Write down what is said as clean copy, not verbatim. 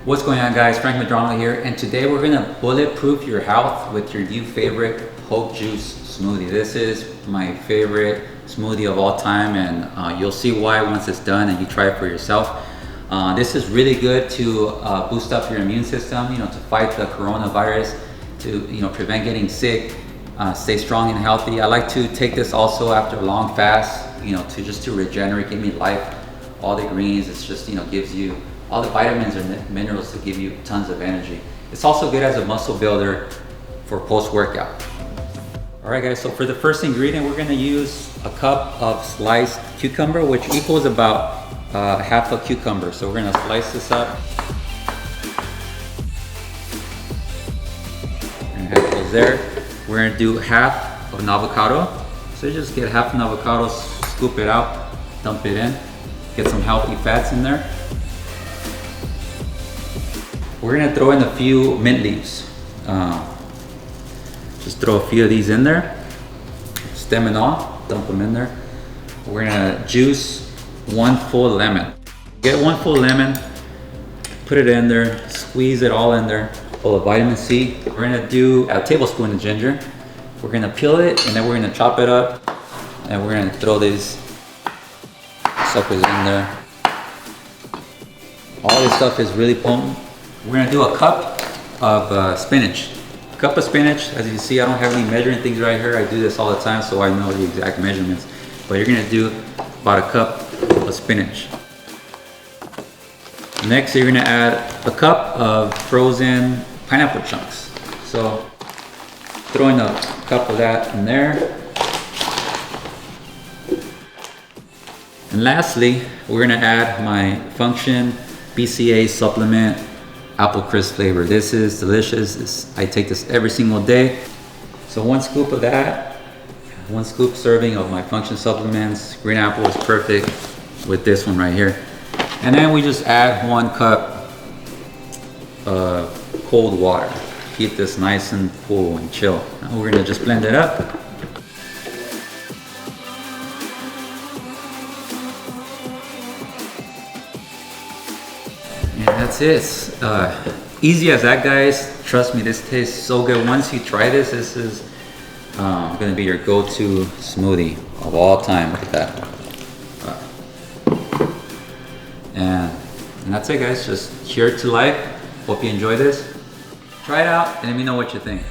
What's going on, guys? Frank Medrano here, and today we're gonna bulletproof your health with your new favorite Hope Juice Smoothie. This is my favorite smoothie of all time, and you'll see why once it's done and you try it for yourself. This is really good to boost up your immune system, to fight the coronavirus, to prevent getting sick, stay strong and healthy. I like to take this also after a long fast, to regenerate, give me life, all the greens. It's just gives you all the vitamins and minerals to give you tons of energy. It's also good as a muscle builder for post-workout. All right, guys, so for the first ingredient, we're gonna use a cup of sliced cucumber, which equals about half a cucumber. So we're gonna slice this up. And have those there. We're gonna do half of an avocado. So you just get half an avocado, scoop it out, dump it in, get some healthy fats in there. We're gonna throw in a few mint leaves. Just throw a few of these in there, stem and all, dump them in there. We're gonna juice one full lemon. Get one full lemon, put it in there, squeeze it all in there, full of vitamin C. We're gonna do a tablespoon of ginger. We're gonna peel it, and then we're gonna chop it up, and we're gonna throw these suckers in there. All this stuff is really potent. We're gonna do a cup of spinach. A cup of spinach. As you can see, I don't have any measuring things right here. I do this all the time, so I know the exact measurements. But you're gonna do about a cup of spinach. Next, you're gonna add a cup of frozen pineapple chunks. So, throw in a cup of that in there. And lastly, we're gonna add my Function BCA supplement apple crisp flavor. This is delicious. I take this every single day. So one scoop of that, one scoop serving of my Function supplements. Green apple is perfect with this one right here. And then we just add 1 cup of cold water. Keep this nice and cool and chill. Now we're gonna just blend it up. And that's it. Easy as that, guys. Trust me, this tastes so good. Once you try this, this is gonna be your go-to smoothie of all time. Look at that. And that's it, guys. Just here to life. Hope you enjoy this. Try it out and let me know what you think.